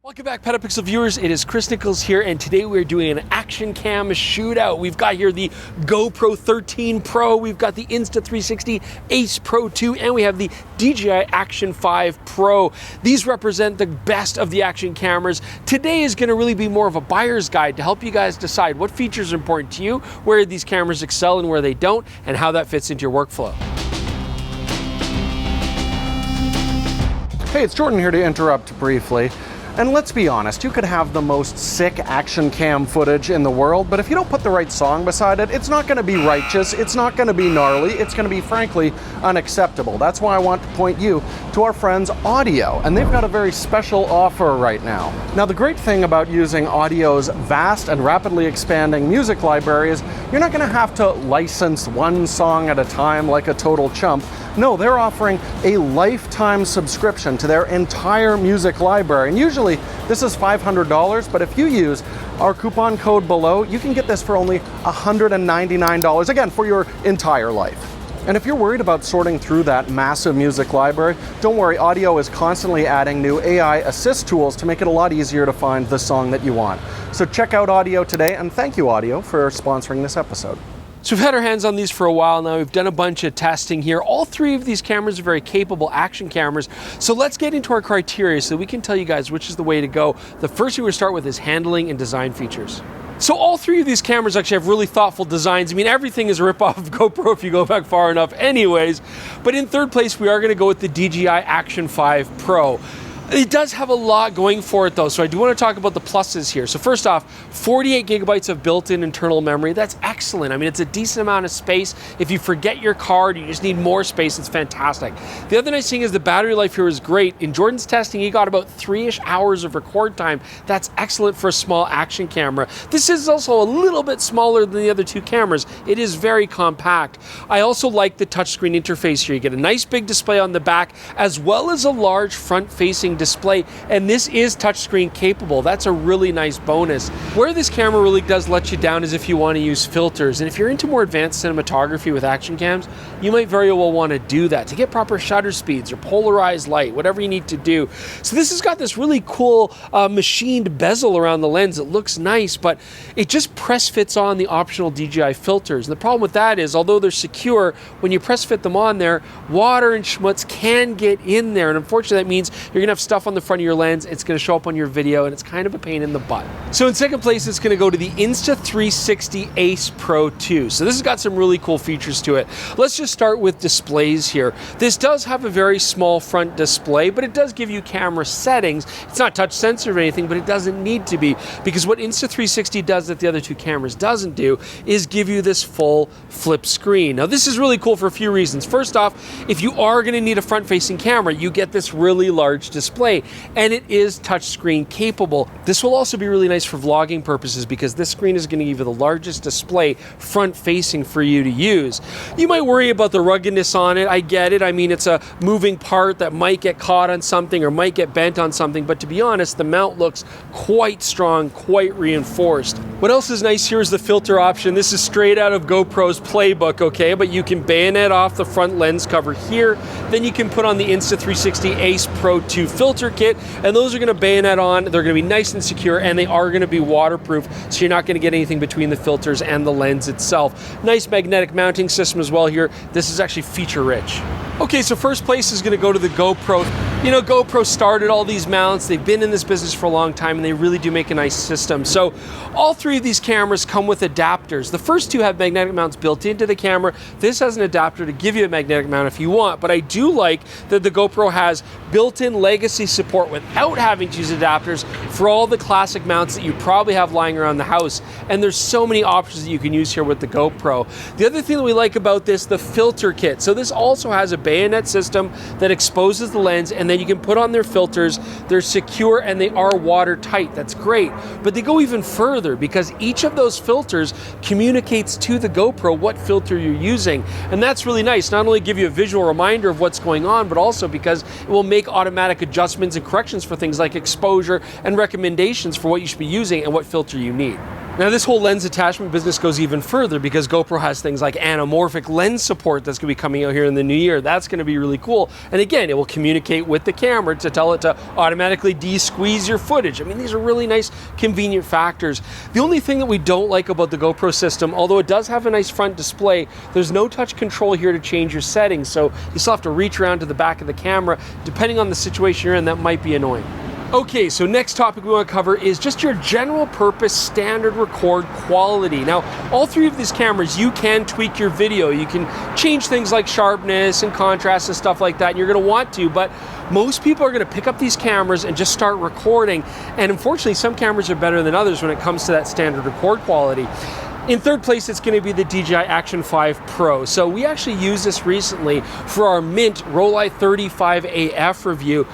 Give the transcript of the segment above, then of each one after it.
Welcome back, PetaPixel viewers. It is Chris Nichols here, and today we're doing an action cam shootout. We've got here the GoPro 13 Pro, we've got the Insta360 Ace Pro 2, and we have the DJI Action 5 Pro. These represent the best of the action cameras. Today is going to really be more of a buyer's guide to help you guys decide what features are important to you, where these cameras excel and where they don't, and how that fits into your workflow. Hey, it's Jordan here to interrupt briefly. And let's be honest, you could have the most sick action cam footage in the world, but if you don't put the right song beside it, it's not going to be righteous, it's not going to be gnarly, it's going to be frankly unacceptable. That's why I want to point you to our friends Audio, and they've got a very special offer right now. Now, the great thing about using Audio's vast and rapidly expanding music library is you're not going to have to license one song at a time like a total chump. No, they're offering a lifetime subscription to their entire music library. And usually this is $500, but if you use our coupon code below, you can get this for only $199, again, for your entire life. And if you're worried about sorting through that massive music library, don't worry, Audio is constantly adding new AI assist tools to make it a lot easier to find the song that you want. So check out Audio today, and thank you, Audio, for sponsoring this episode. So we've had our hands on these for a while now. We've done a bunch of testing here. All three of these cameras are very capable action cameras. So let's get into our criteria so we can tell you guys which is the way to go. The first thing we're going to start with is handling and design features. So all three of these cameras actually have really thoughtful designs. I mean, everything is a ripoff of GoPro if you go back far enough anyways. But in third place, we are going to go with the DJI Action 5 Pro. It does have a lot going for it though, so I do want to talk about the pluses here. So first off, 48 gigabytes of built-in internal memory. That's excellent. I mean, it's a decent amount of space. If you forget your card, you just need more space, it's fantastic. The other nice thing is the battery life here is great. In Jordan's testing, he got about 3-ish hours of record time. That's excellent for a small action camera. This is also a little bit smaller than the other two cameras. It is very compact. I also like the touchscreen interface here. You get a nice big display on the back, as well as a large front-facing display, and this is touchscreen capable. That's a really nice bonus. Where this camera really does let you down is if you want to use filters, and if you're into more advanced cinematography with action cams, you might very well want to do that to get proper shutter speeds or polarized light, whatever you need to do. So this has got this really cool machined bezel around the lens. It looks nice, but it just press fits on the optional DJI filters. And the problem with that is, although they're secure, when you press fit them on there, water and schmutz can get in there, and unfortunately that means you're gonna have stuff on the front of your lens, it's going to show up on your video, and it's kind of a pain in the butt. So in second place, it's going to go to the Insta360 Ace Pro 2. So this has got some really cool features to it. Let's just start with displays here. This does have a very small front display, but it does give you camera settings. It's not touch sensitive or anything, but it doesn't need to be, because what Insta360 does that the other two cameras doesn't do is give you this full flip screen. Now this is really cool for a few reasons. First off, if you are going to need a front-facing camera, you get this really large display, and it is touchscreen capable. This will also be really nice for vlogging purposes because this screen is going to give you the largest display front-facing for you to use. You might worry about the ruggedness on it. I get it. I mean, it's a moving part that might get caught on something or might get bent on something, but to be honest, the mount looks quite strong, quite reinforced. What else is nice here is the filter option. This is straight out of GoPro's playbook, okay? But you can bayonet off the front lens cover here. Then you can put on the Insta360 Ace Pro 2 filter kit, and those are going to bayonet on. They're going to be nice and secure, and they are going to be waterproof, so you're not going to get anything between the filters and the lens itself. Nice magnetic mounting system as well here. This is actually feature rich. Okay, so first place is going to go to the GoPro. You know, GoPro started all these mounts. They've been in this business for a long time, and they really do make a nice system. So all three of these cameras come with adapters. The first two have magnetic mounts built into the camera. This has an adapter to give you a magnetic mount if you want, but I do like that the GoPro has built-in legacy support without having to use adapters for all the classic mounts that you probably have lying around the house. And there's so many options that you can use here with the GoPro. The other thing that we like about this, the filter kit. So this also has a bayonet system that exposes the lens, and then you can put on their filters. They're secure and they are watertight. That's great. But they go even further because each of those filters communicates to the GoPro what filter you're using. And that's really nice. Not only give you a visual reminder of what's going on, but also because it will make automatic adjustments and corrections for things like exposure and recommendations for what you should be using and what filter you need. Now this whole lens attachment business goes even further because GoPro has things like anamorphic lens support that's going to be coming out here in the new year. That's going to be really cool. And again, it will communicate with the camera to tell it to automatically de-squeeze your footage. I mean, these are really nice, convenient factors. The only thing that we don't like about the GoPro system, although it does have a nice front display, there's no touch control here to change your settings. So you still have to reach around to the back of the camera. Depending on the situation you're in, that might be annoying. Okay, so next topic we want to cover is just your general purpose standard record quality. Now, all three of these cameras, you can tweak your video. You can change things like sharpness and contrast and stuff like that, and you're going to want to, but most people are going to pick up these cameras and just start recording, and unfortunately, some cameras are better than others when it comes to that standard record quality. In third place, it's going to be the DJI Action 5 Pro. So we actually used this recently for our Mint Rolei 35 AF review.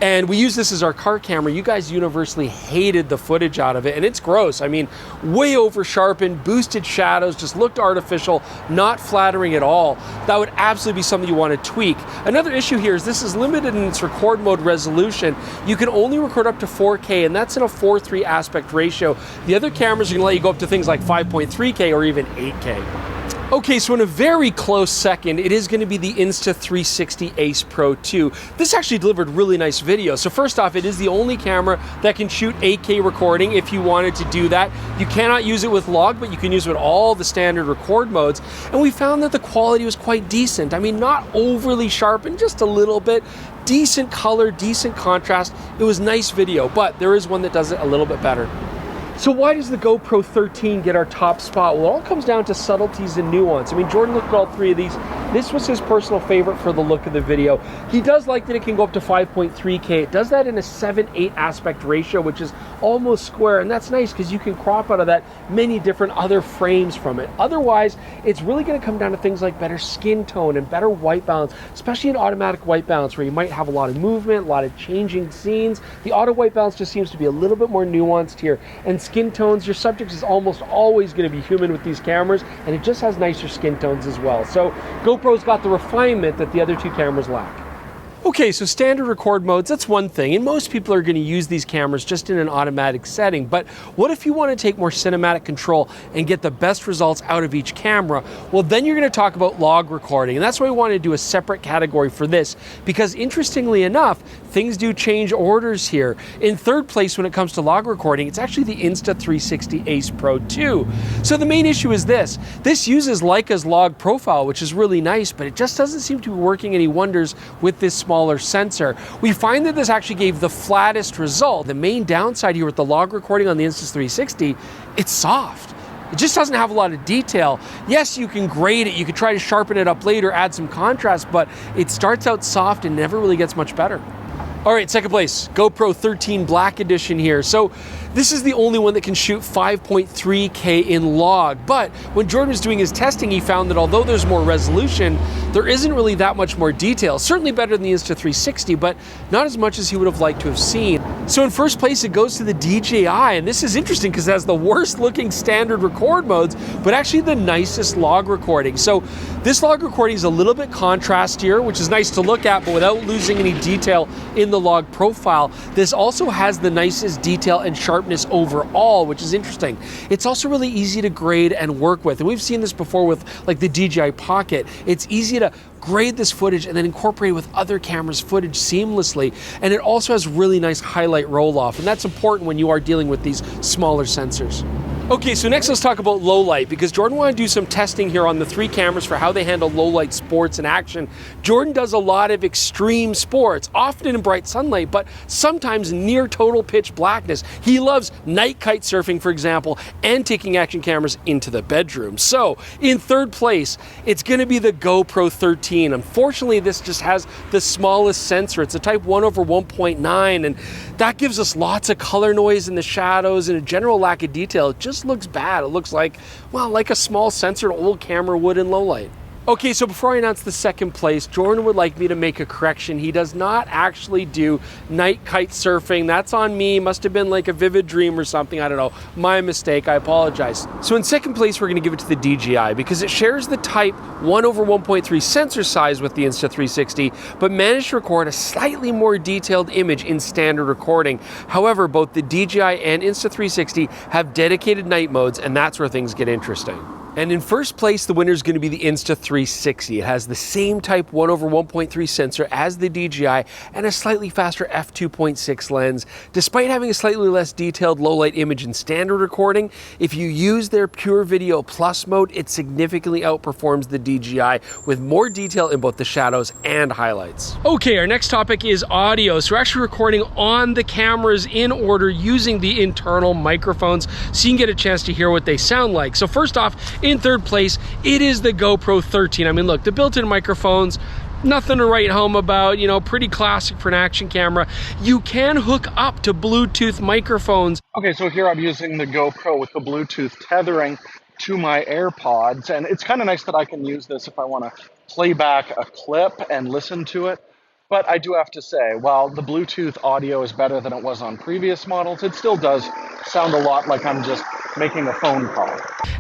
And we use this as our car camera. You guys universally hated the footage out of it, and it's gross. I mean, way over sharpened, boosted shadows, just looked artificial, not flattering at all. That would absolutely be something you want to tweak. Another issue here is this is limited in its record mode resolution. You can only record up to 4K, and that's in a 4:3 aspect ratio. The other cameras are gonna let you go up to things like 5.3K or even 8K. Okay, so in a very close second, it is going to be the Insta360 Ace Pro 2. This actually delivered really nice video. So first off, it is the only camera that can shoot 8K recording if you wanted to do that. You cannot use it with log, but you can use it with all the standard record modes. And we found that the quality was quite decent. I mean, not overly sharpened, just a little bit. Decent color, decent contrast. It was nice video, but there is one that does it a little bit better. So why does the GoPro 13 get our top spot? Well, it all comes down to subtleties and nuance. I mean, Jordan looked at all three of these. This was his personal favorite for the look of the video. He does like that it can go up to 5.3K. It does that in a 7:8 aspect ratio, which is almost square, and that's nice because you can crop out of that many different other frames from it. Otherwise, it's really going to come down to things like better skin tone and better white balance, especially in automatic white balance where you might have a lot of movement, a lot of changing scenes. The auto white balance just seems to be a little bit more nuanced here. And skin tones, your subject is almost always going to be human with these cameras, and it just has nicer skin tones as well. So GoPro's got the refinement that the other two cameras lack. Okay, so standard record modes, that's one thing, and most people are going to use these cameras just in an automatic setting, but what if you want to take more cinematic control and get the best results out of each camera? Well, then you're going to talk about log recording, and that's why we want to do a separate category for this, because interestingly enough, things do change orders here. In third place when it comes to log recording, it's actually the Insta360 Ace Pro 2. So the main issue is this uses Leica's log profile, which is really nice, but it just doesn't seem to be working any wonders with this smaller sensor. We find that this actually gave the flattest result. The main downside here with the log recording on the Insta360, it's soft. It just doesn't have a lot of detail. Yes, you can grade it, you could try to sharpen it up later, add some contrast, but it starts out soft and never really gets much better. All right, second place, GoPro 13 Black Edition here. So this is the only one that can shoot 5.3K in log, but when Jordan was doing his testing, he found that although there's more resolution, there isn't really that much more detail. Certainly better than the Insta360, but not as much as he would have liked to have seen. So in first place, it goes to the DJI, and this is interesting because it has the worst looking standard record modes, but actually the nicest log recording. So this log recording is a little bit contrastier, which is nice to look at, but without losing any detail in the log profile. This also has the nicest detail and sharpness overall, which is interesting. It's also really easy to grade and work with, and we've seen this before with like the DJI Pocket. It's easy to grade this footage and then incorporate it with other cameras' footage seamlessly, and it also has really nice highlight roll-off, and that's important when you are dealing with these smaller sensors. Okay, so next let's talk about low light, because Jordan wanted to do some testing here on the three cameras for how they handle low light sports and action. Jordan does a lot of extreme sports, often in bright sunlight, but sometimes near total pitch blackness. He loves night kite surfing, for example, and taking action cameras into the bedroom. So in third place, it's gonna be the GoPro 13. Unfortunately, this just has the smallest sensor. It's a type 1/1.9, and that gives us lots of color noise in the shadows and a general lack of detail. It just looks bad. It looks like, well, like a small sensor an old camera would in low light. Okay, so before I announce the second place, Jordan would like me to make a correction. He does not actually do night kite surfing. That's on me. Must have been like a vivid dream or something. I don't know. My mistake. I apologize. So in second place, we're going to give it to the DJI because it shares the type 1/1.3 sensor size with the Insta360, but managed to record a slightly more detailed image in standard recording. However, both the DJI and Insta360 have dedicated night modes, and that's where things get interesting. And in first place, the winner is going to be the Insta360. It has the same type 1/1.3 sensor as the DJI and a slightly faster f2.6 lens. Despite having a slightly less detailed low light image in standard recording, if you use their Pure Video Plus mode, it significantly outperforms the DJI with more detail in both the shadows and highlights. Okay, our next topic is audio. So we're actually recording on the cameras in order using the internal microphones so you can get a chance to hear what they sound like. So first off, in third place, it is the GoPro 13. I mean, look, the built-in microphones, nothing to write home about, you know, pretty classic for an action camera. You can hook up to Bluetooth microphones. Okay, so here I'm using the GoPro with the Bluetooth tethering to my AirPods, and it's kind of nice that I can use this if I want to play back a clip and listen to it. But I do have to say, while the Bluetooth audio is better than it was on previous models, it still does sound a lot like I'm just making a phone call.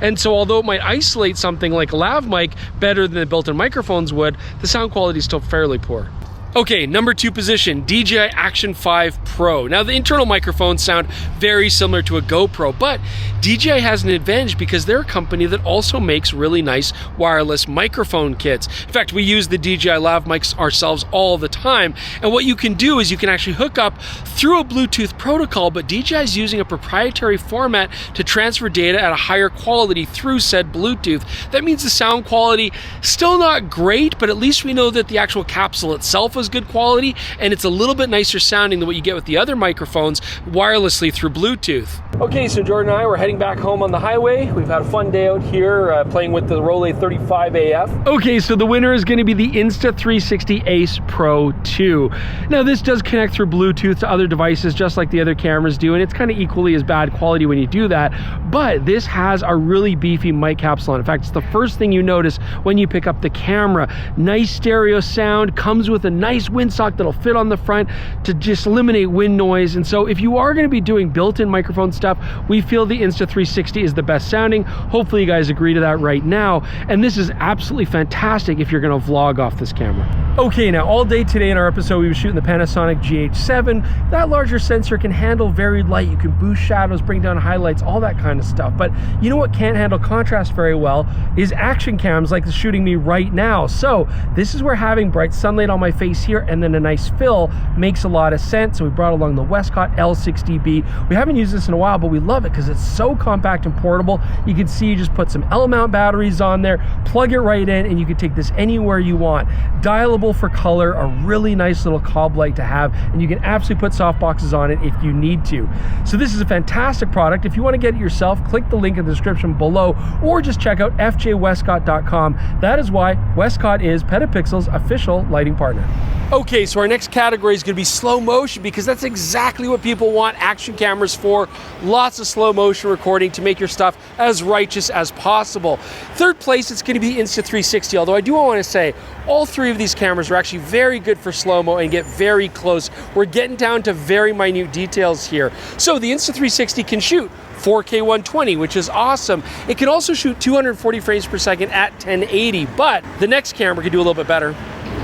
And so although it might isolate something like a lav mic better than the built-in microphones would, the sound quality is still fairly poor. Okay, number 2 position, DJI Action 5 Pro. Now the internal microphones sound very similar to a GoPro, but DJI has an advantage because they're a company that also makes really nice wireless microphone kits. In fact, we use the DJI lav mics ourselves all the time, and what you can do is you can actually hook up through a Bluetooth protocol, but DJI is using a proprietary format to transfer data at a higher quality through said Bluetooth. That means the sound quality still not great, but at least we know that the actual capsule itself is good quality, and it's a little bit nicer sounding than what you get with the other microphones wirelessly through Bluetooth. Okay, so Jordan and I, we're heading back home on the highway. We've had a fun day out here playing with the Rolei 35AF. Okay, so the winner is going to be the Insta360 Ace Pro 2. Now this does connect through Bluetooth to other devices just like the other cameras do, and it's kind of equally as bad quality when you do that, but this has a really beefy mic capsule on. In fact, it's the first thing you notice when you pick up the camera. Nice stereo sound, comes with a nice windsock that'll fit on the front to just eliminate wind noise. And so if you are going to be doing built-in microphone stuff, we feel the Insta360 is the best sounding. Hopefully you guys agree to that right now. And this is absolutely fantastic if you're going to vlog off this camera. Okay, now all day today in our episode, we were shooting the Panasonic GH7. That larger sensor can handle varied light. You can boost shadows, bring down highlights, all that kind of stuff. But you know what can't handle contrast very well is action cams like the shooting me right now. So this is where having bright sunlight on my face here and then a nice fill makes a lot of sense. So we brought along the Westcott L-60B. We haven't used this in a while, but we love it because it's so compact and portable. You can see you just put some L-mount batteries on there, plug it right in, and you can take this anywhere you want. Dialable for color, a really nice little Cob Light to have, and you can absolutely put softboxes on it if you need to. So this is a fantastic product. If you want to get it yourself, click the link in the description below, or just check out fjwestcott.com. That is why Westcott is PetaPixel's official lighting partner. Okay, so our next category is going to be slow motion because that's exactly what people want action cameras for. Lots of slow motion recording to make your stuff as righteous as possible. Third place, it's going to be Insta360, although I do want to say all 3 of these cameras are actually very good for slow-mo and get very close. We're getting down to very minute details here. So the Insta360 can shoot 4K 120, which is awesome. It can also shoot 240 frames per second at 1080, but the next camera can do a little bit better.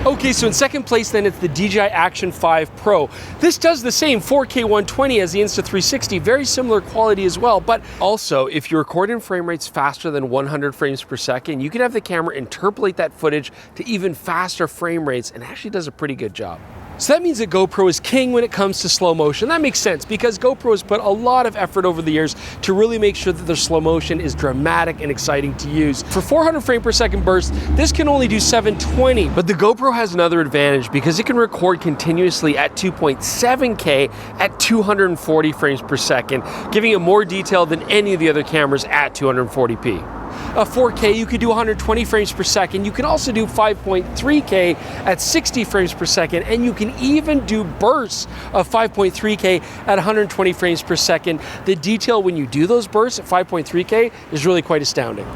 Okay, so in second place then it's the DJI Action 5 Pro. This does the same 4K 120 as the Insta360, very similar quality as well, but also if you record in frame rates faster than 100 frames per second, you can have the camera interpolate that footage to even faster frame rates, and actually does a pretty good job. So that means that GoPro is king when it comes to slow motion. That makes sense because GoPro has put a lot of effort over the years to really make sure that their slow motion is dramatic and exciting to use. For 400 frame per second bursts, this can only do 720, but the GoPro has another advantage because it can record continuously at 2.7K at 240 frames per second, giving it more detail than any of the other cameras at 240p. 4K, you could do 120 frames per second. You can also do 5.3K at 60 frames per second, and you can even do bursts of 5.3K at 120 frames per second. The detail when you do those bursts at 5.3K is really quite astounding.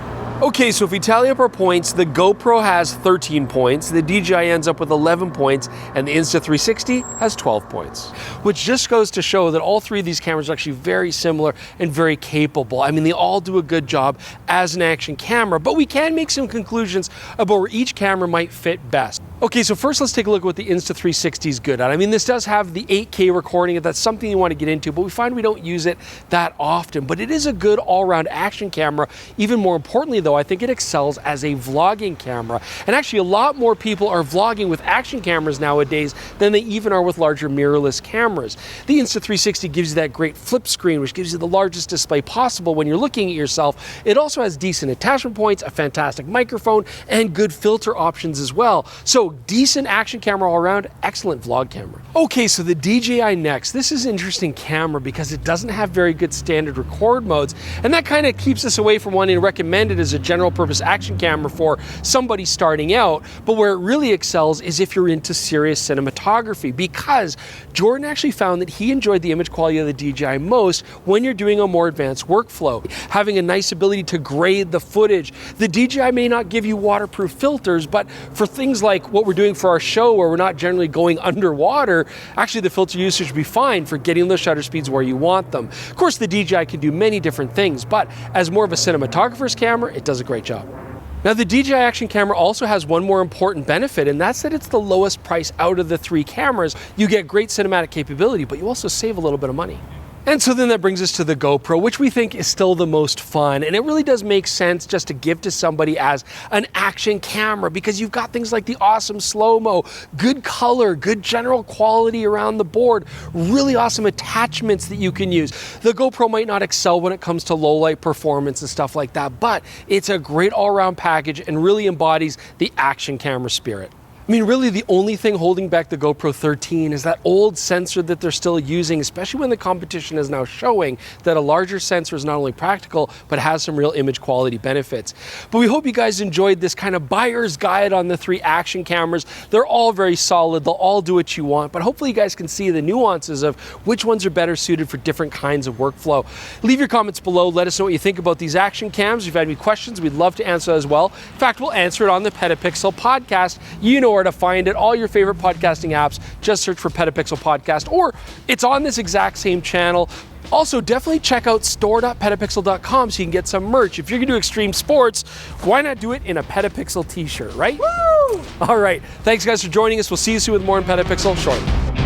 Okay, so if we tally up our points, the GoPro has 13 points, the DJI ends up with 11 points, and the Insta360 has 12 points. Which just goes to show that all three of these cameras are actually very similar and very capable. I mean, they all do a good job as an action camera, but we can make some conclusions about where each camera might fit best. Okay, so first let's take a look at what the Insta360 is good at. I mean, this does have the 8K recording, if that's something you want to get into, but we find we don't use it that often. But it is a good all-around action camera. Even more importantly though, I think it excels as a vlogging camera. And actually a lot more people are vlogging with action cameras nowadays than they even are with larger mirrorless cameras. The Insta360 gives you that great flip screen, which gives you the largest display possible when you're looking at yourself. It also has decent attachment points, a fantastic microphone, and good filter options as well. So decent action camera all around, excellent vlog camera. Okay, so the DJI next. This is an interesting camera because it doesn't have very good standard record modes, and that kind of keeps us away from wanting to recommend it as a general purpose action camera for somebody starting out. But where it really excels is if you're into serious cinematography, because Jordan actually found that he enjoyed the image quality of the DJI most when you're doing a more advanced workflow. Having a nice ability to grade the footage. The DJI may not give you waterproof filters, but for things like what we're doing for our show where we're not generally going underwater, actually the filter usage would be fine for getting those shutter speeds where you want them. Of course, the DJI can do many different things, but as more of a cinematographer's camera, it does a great job. Now the DJI Action camera also has one more important benefit, and that's that it's the lowest price out of the three cameras. You get great cinematic capability, but you also save a little bit of money. And so then that brings us to the GoPro, which we think is still the most fun. And it really does make sense just to give to somebody as an action camera, because you've got things like the awesome slow-mo, good color, good general quality around the board, really awesome attachments that you can use. The GoPro might not excel when it comes to low light performance and stuff like that, but it's a great all-around package and really embodies the action camera spirit. I mean, really the only thing holding back the GoPro 13 is that old sensor that they're still using, especially when the competition is now showing that a larger sensor is not only practical, but has some real image quality benefits. But we hope you guys enjoyed this kind of buyer's guide on the three action cameras. They're all very solid, they'll all do what you want, but hopefully you guys can see the nuances of which ones are better suited for different kinds of workflow. Leave your comments below, let us know what you think about these action cams. If you've had any questions, we'd love to answer as well. In fact, we'll answer it on the PetaPixel podcast. You know where to find it, all your favorite podcasting apps. Just search for PetaPixel Podcast, or it's on this exact same channel. Also, definitely check out store.petapixel.com so you can get some merch. If you're gonna do extreme sports, why not do it in a PetaPixel t-shirt, right? Woo! All right, thanks guys for joining us. We'll see you soon with more on PetaPixel shortly.